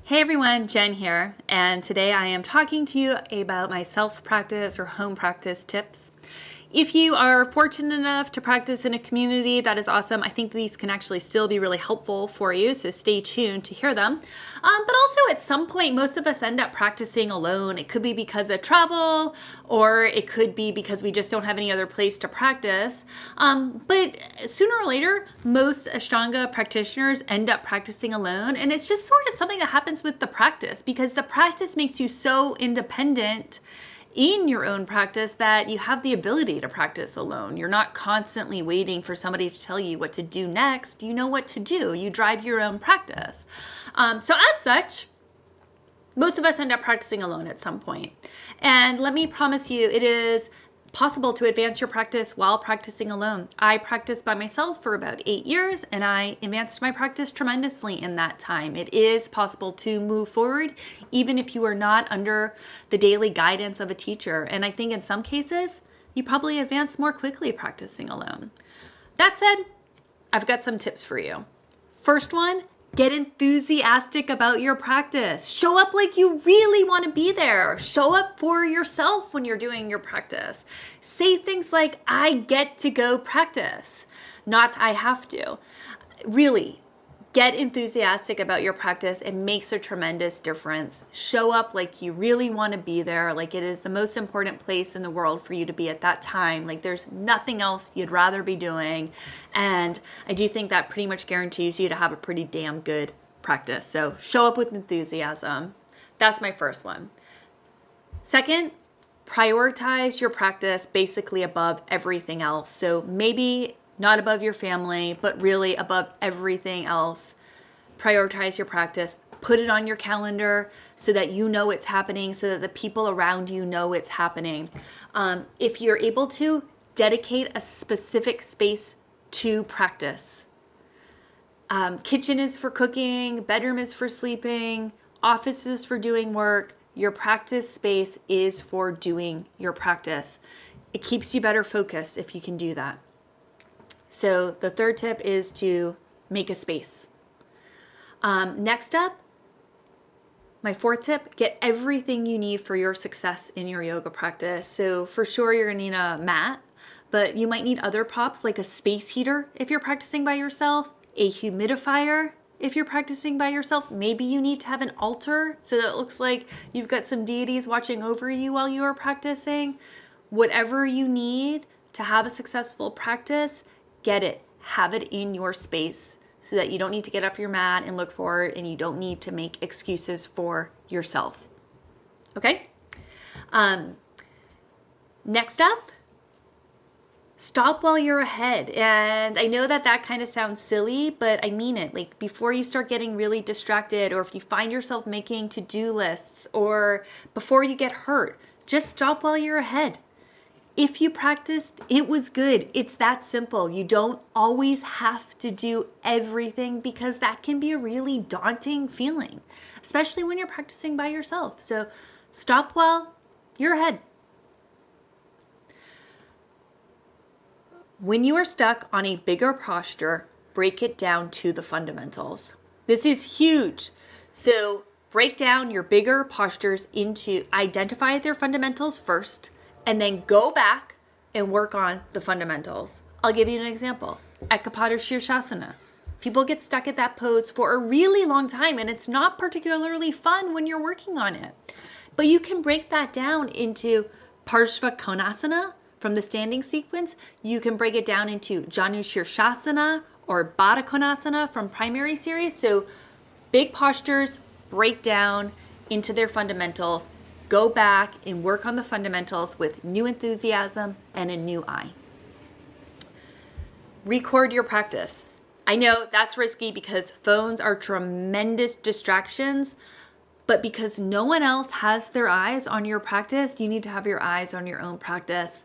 Hey everyone, Jen here, and today I am talking to you about my self-practice or home practice tips. If you are fortunate enough to practice in a community, that is awesome. I think these can actually still be really helpful for you, so stay tuned to hear them. But also at some point, most of us end up practicing alone. It could be because of travel, or it could be because we just don't have any other place to practice. But sooner or later, most Ashtanga practitioners end up practicing alone, and it's just sort of something that happens with the practice because the practice makes you so independent in your own practice that you have the ability to practice alone. You're not constantly waiting for somebody to tell you what to do next. You know what to do. You drive your own practice. So as such, most of us end up practicing alone at some point. And let me promise you, it is possible to advance your practice while practicing alone. I practiced by myself for about 8 years, and I advanced my practice tremendously in that time. It is possible to move forward, even if you are not under the daily guidance of a teacher. And I think in some cases, you probably advance more quickly practicing alone. That said, I've got some tips for you. First one, get enthusiastic about your practice. Show up like you really want to be there. Show up for yourself when you're doing your practice. Say things like, I get to go practice, not I have to. Really, get enthusiastic about your practice. It makes a tremendous difference. Show up like you really want to be there, like it is the most important place in the world for you to be at that time. Like there's nothing else you'd rather be doing. And I do think that pretty much guarantees you to have a pretty damn good practice. So show up with enthusiasm. That's my first one. Second, prioritize your practice basically above everything else. So maybe not above your family, but really above everything else. Prioritize your practice. Put it on your calendar so that you know it's happening, so that the people around you know it's happening. If you're able to, dedicate a specific space to practice. Kitchen is for cooking, bedroom is for sleeping, office is for doing work. Your practice space is for doing your practice. It keeps you better focused if you can do that. So the third tip is to make a space. Next up, my fourth tip, get everything you need for your success in your yoga practice. So for sure, you're gonna need a mat, but you might need other props like a space heater if you're practicing by yourself, a humidifier if you're practicing by yourself. Maybe you need to have an altar so that it looks like you've got some deities watching over you while you are practicing. Whatever you need to have a successful practice, get it. Have it in your space so that you don't need to get off your mat and look for it, and you don't need to make excuses for yourself. Okay? Next up, stop while you're ahead. And I know that kind of sounds silly, but I mean it. Like before you start getting really distracted, or if you find yourself making to-do lists, or before you get hurt, just stop while you're ahead. If you practiced, it was good. It's that simple. You don't always have to do everything because that can be a really daunting feeling, especially when you're practicing by yourself. So stop while you're ahead. When you are stuck on a bigger posture, break it down to the fundamentals. This is huge. So break down your bigger postures into identify their fundamentals first, and then go back and work on the fundamentals. I'll give you an example. Ekapada Shirshasana. People get stuck at that pose for a really long time, and it's not particularly fun when you're working on it. But you can break that down into Parshva Konasana from the standing sequence. You can break it down into Janu Shirshasana or Baddha Konasana from primary series. So big postures break down into their fundamentals. Go back and work on the fundamentals with new enthusiasm and a new eye. Record your practice. I know that's risky because phones are tremendous distractions, but because no one else has their eyes on your practice, you need to have your eyes on your own practice.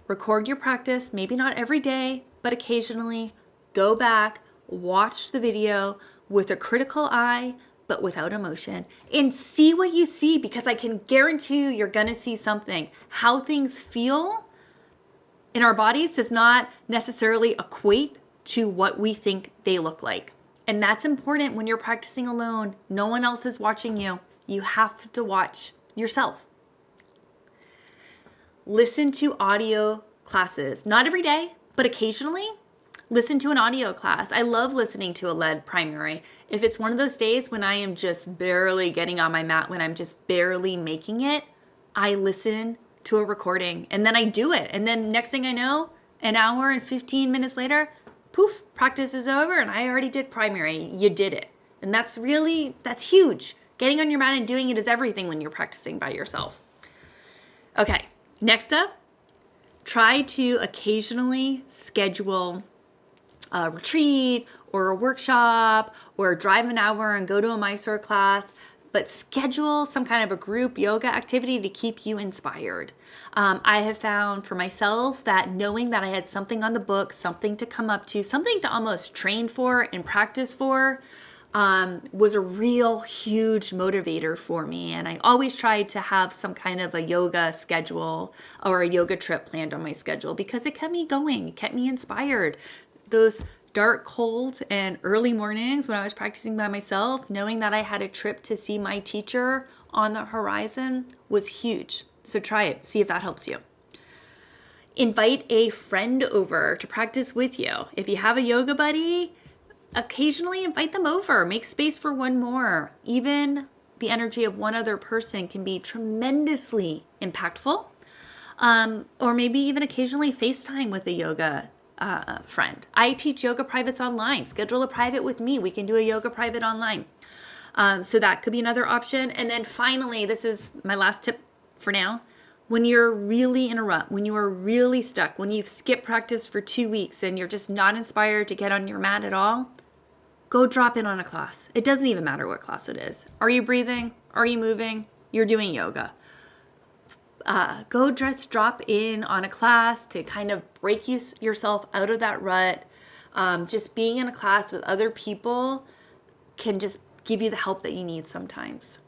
Record your practice, maybe not every day, but occasionally. Go back, watch the video with a critical eye, but without emotion, and see what you see, because I can guarantee you, you're gonna see something. How things feel in our bodies does not necessarily equate to what we think they look like. And that's important when you're practicing alone. No one else is watching you. You have to watch yourself. Listen to audio classes. Not every day, but occasionally. Listen to an audio class. I love listening to a lead primary. If it's one of those days when I am just barely getting on my mat, when I'm just barely making it, I listen to a recording and then I do it. And then next thing I know, an hour and 15 minutes later, poof, practice is over and I already did primary. You did it. And that's huge. Getting on your mat and doing it is everything when you're practicing by yourself. Okay, next up, try to occasionally schedule a retreat or a workshop or drive an hour and go to a Mysore class, but schedule some kind of a group yoga activity to keep you inspired. I have found for myself that knowing that I had something on the book, something to come up to, something to almost train for and practice for, was a real huge motivator for me. And I always tried to have some kind of a yoga schedule or a yoga trip planned on my schedule because it kept me going, it kept me inspired. Those dark, cold, and early mornings when I was practicing by myself, knowing that I had a trip to see my teacher on the horizon was huge. So try it, see if that helps you. Invite a friend over to practice with you. If you have a yoga buddy, occasionally invite them over. Make space for one more. Even the energy of one other person can be tremendously impactful. Or maybe even occasionally FaceTime with a yoga friend. I teach yoga privates online. Schedule a private with me. We can do a yoga private online. So that could be another option. And then finally, this is my last tip for now. When you're really in a rut, when you are really stuck, when you've skipped practice for 2 weeks and you're just not inspired to get on your mat at all, go drop in on a class. It doesn't even matter what class it is. Are you breathing? Are you moving? You're doing yoga. Go just drop in on a class to kind of break yourself out of that rut. Just being in a class with other people can just give you the help that you need sometimes.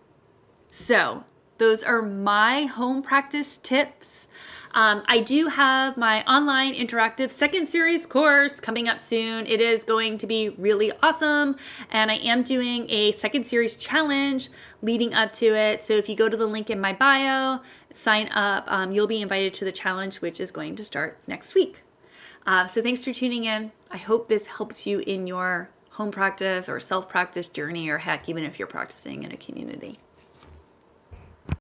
So those are my home practice tips. I do have my online interactive second series course coming up soon. It is going to be really awesome. And I am doing a second series challenge leading up to it. So if you go to the link in my bio, sign up, you'll be invited to the challenge, which is going to start next week. So thanks for tuning in. I hope this helps you in your home practice or self-practice journey, or heck, even if you're practicing in a community.